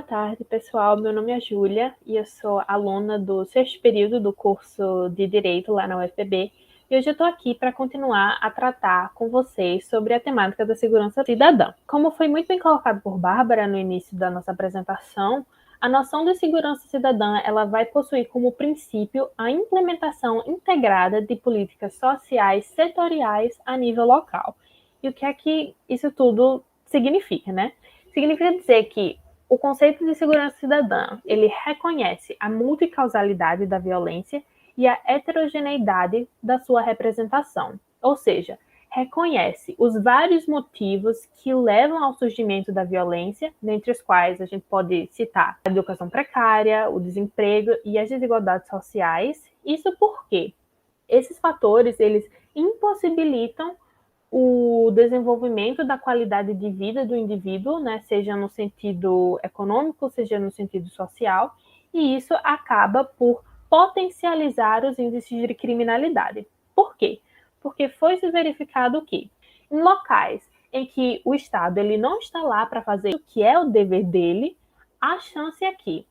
tarde, pessoal. Meu nome é Júlia e eu sou aluna do sexto período do curso de Direito lá na UFPB. E hoje eu estou aqui para continuar a tratar com vocês sobre a temática da segurança cidadã. Como foi muito bem colocado por Bárbara no início da nossa apresentação, a noção de segurança cidadã ela vai possuir como princípio a implementação integrada de políticas sociais setoriais a nível local. E o que é que isso tudo significa, né? Significa dizer que o conceito de segurança cidadã, ele reconhece a multicausalidade da violência e a heterogeneidade da sua representação. Ou seja, reconhece os vários motivos que levam ao surgimento da violência, dentre os quais a gente pode citar a educação precária, o desemprego e as desigualdades sociais. Isso porque esses fatores, eles impossibilitam o desenvolvimento da qualidade de vida do indivíduo, né, seja no sentido econômico, seja no sentido social, e isso acaba por potencializar os índices de criminalidade. Por quê? Porque foi-se verificado que em locais em que o Estado ele não está lá para fazer o que é o dever dele, a chance é que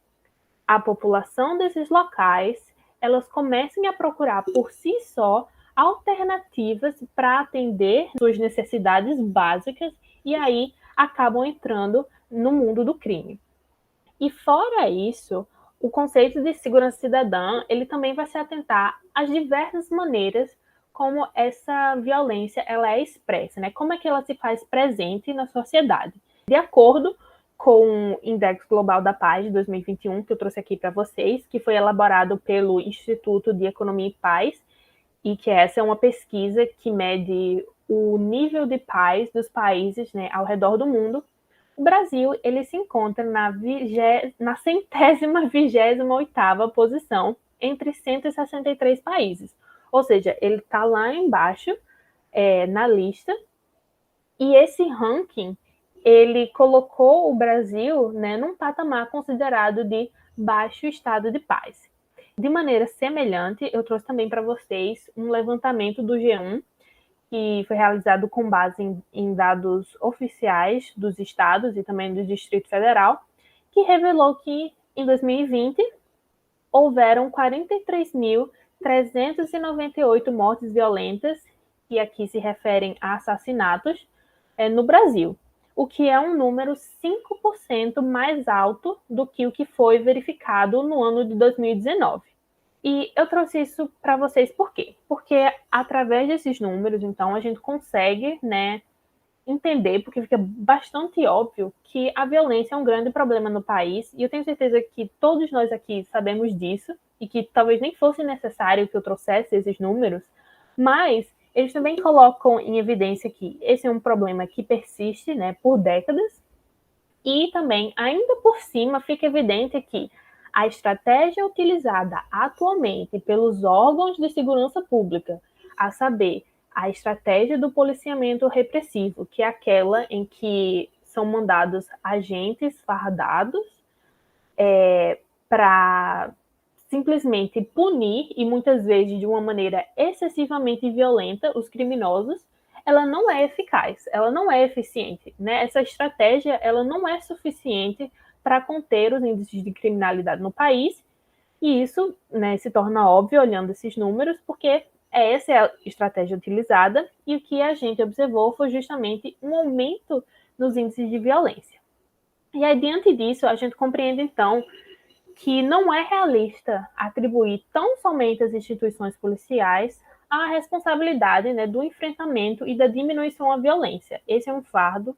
a população desses locais elas comecem a procurar por si só alternativas para atender suas necessidades básicas e aí acabam entrando no mundo do crime. E fora isso, o conceito de segurança cidadã, ele também vai se atentar às diversas maneiras como essa violência ela é expressa, né? Como é que ela se faz presente na sociedade. De acordo com o Index Global da Paz de 2021, que eu trouxe aqui para vocês, que foi elaborado pelo Instituto de Economia e Paz, e que essa é uma pesquisa que mede o nível de paz dos países, né, ao redor do mundo. O Brasil ele se encontra na 128ª posição entre 163 países. Ou seja, ele está lá embaixo na lista. E esse ranking, ele colocou o Brasil, né, num patamar considerado de baixo estado de paz. De maneira semelhante, eu trouxe também para vocês um levantamento do G1, que foi realizado com base em dados oficiais dos estados e também do Distrito Federal, que revelou que em 2020 houveram 43.398 mortes violentas, que aqui se referem a assassinatos, no Brasil, o que é um número 5% mais alto do que o que foi verificado no ano de 2019. E eu trouxe isso para vocês por quê? Porque através desses números, então, a gente consegue, né, entender, porque fica bastante óbvio que a violência é um grande problema no país, e eu tenho certeza que todos nós aqui sabemos disso, e que talvez nem fosse necessário que eu trouxesse esses números, mas eles também colocam em evidência que esse é um problema que persiste, né, por décadas, e também, ainda por cima, fica evidente que a estratégia utilizada atualmente pelos órgãos de segurança pública, a saber, a estratégia do policiamento repressivo, que é aquela em que são mandados agentes fardados para simplesmente punir, e muitas vezes de uma maneira excessivamente violenta, os criminosos, ela não é eficaz, ela não é eficiente, né? Essa estratégia, ela não é suficiente para conter os índices de criminalidade no país, e isso, né, se torna óbvio olhando esses números, porque essa é a estratégia utilizada, e o que a gente observou foi justamente um aumento nos índices de violência. E aí, diante disso, a gente compreende, então, que não é realista atribuir tão somente às instituições policiais a responsabilidade, né, do enfrentamento e da diminuição à violência. Esse é um fardo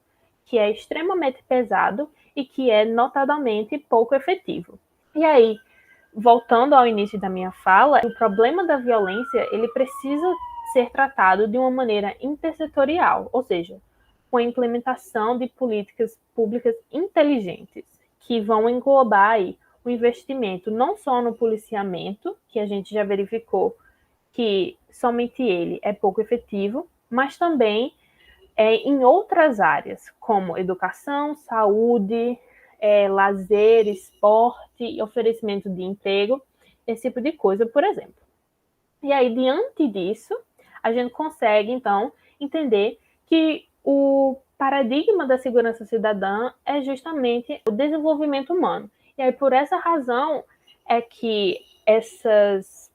que é extremamente pesado e que é notadamente pouco efetivo. E aí, voltando ao início da minha fala, o problema da violência ele precisa ser tratado de uma maneira intersetorial, ou seja, com a implementação de políticas públicas inteligentes, que vão englobar aí o investimento não só no policiamento, que a gente já verificou que somente ele é pouco efetivo, mas também em outras áreas, como educação, saúde, lazer, esporte e oferecimento de emprego, esse tipo de coisa, por exemplo. E aí, diante disso, a gente consegue, então, entender que o paradigma da segurança cidadã é justamente o desenvolvimento humano. E aí, por essa razão, é que essas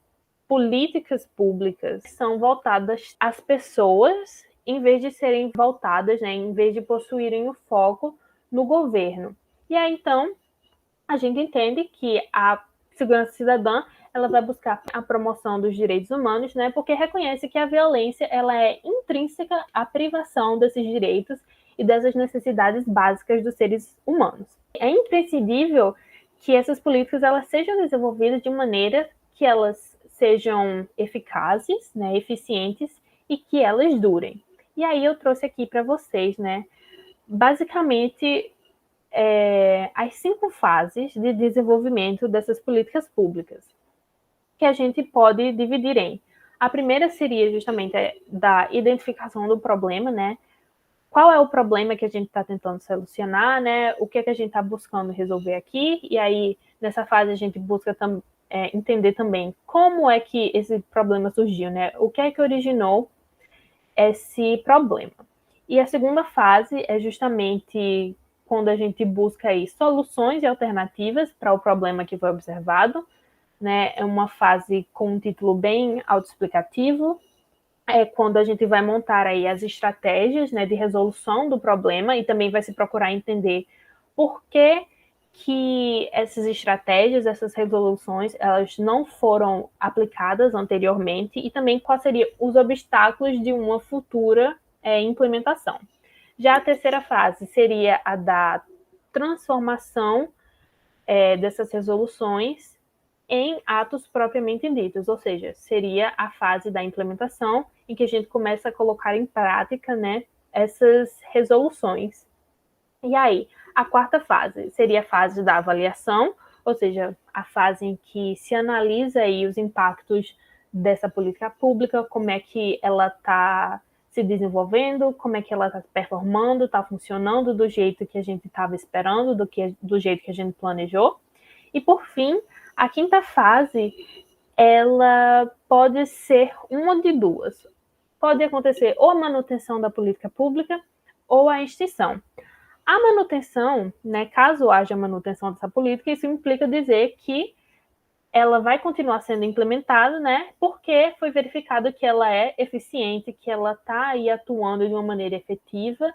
políticas públicas são voltadas às pessoas, em vez de serem voltadas, né, em vez de possuírem o foco no governo. E aí, então, a gente entende que a segurança cidadã ela vai buscar a promoção dos direitos humanos, né, porque reconhece que a violência ela é intrínseca à privação desses direitos e dessas necessidades básicas dos seres humanos. É imprescindível que essas políticas elas sejam desenvolvidas de maneira que elas sejam eficazes, né, eficientes e que elas durem. E aí eu trouxe aqui para vocês, né, basicamente as 5 fases de desenvolvimento dessas políticas públicas, que a gente pode dividir em. A primeira seria justamente da identificação do problema, né? Qual é o problema que a gente está tentando solucionar, né? O que é que a gente está buscando resolver aqui? E aí, nessa fase, a gente busca entender também como é que esse problema surgiu, né? O que é que originou esse problema. E a segunda fase é justamente quando a gente busca aí soluções e alternativas para o problema que foi observado, né? É uma fase com um título bem autoexplicativo, é quando a gente vai montar aí as estratégias, né, de resolução do problema e também vai se procurar entender por que essas estratégias, essas resoluções, elas não foram aplicadas anteriormente e também quais seriam os obstáculos de uma futura implementação. Já a terceira fase seria a da transformação dessas resoluções em atos propriamente ditos, ou seja, seria a fase da implementação em que a gente começa a colocar em prática, né, essas resoluções. E aí, a quarta fase seria a fase da avaliação, ou seja, a fase em que se analisa aí os impactos dessa política pública, como é que ela está se desenvolvendo, como é que ela está performando, está funcionando do jeito que a gente estava esperando, do jeito que a gente planejou. E por fim, a quinta fase, ela pode ser uma de duas. Pode acontecer ou a manutenção da política pública ou a extinção. A manutenção, né, caso haja manutenção dessa política, isso implica dizer que ela vai continuar sendo implementada, né, porque foi verificado que ela é eficiente, que ela está aí atuando de uma maneira efetiva,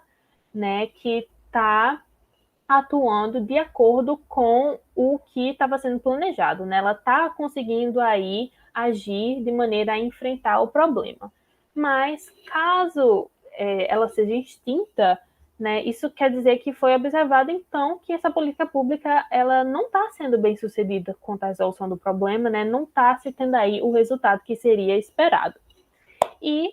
né, que está atuando de acordo com o que estava sendo planejado, né? Ela está conseguindo aí agir de maneira a enfrentar o problema. Mas caso ela seja extinta, né, isso quer dizer que foi observado então que essa política pública ela não está sendo bem sucedida quanto à resolução do problema, né? Não está se tendo aí o resultado que seria esperado. E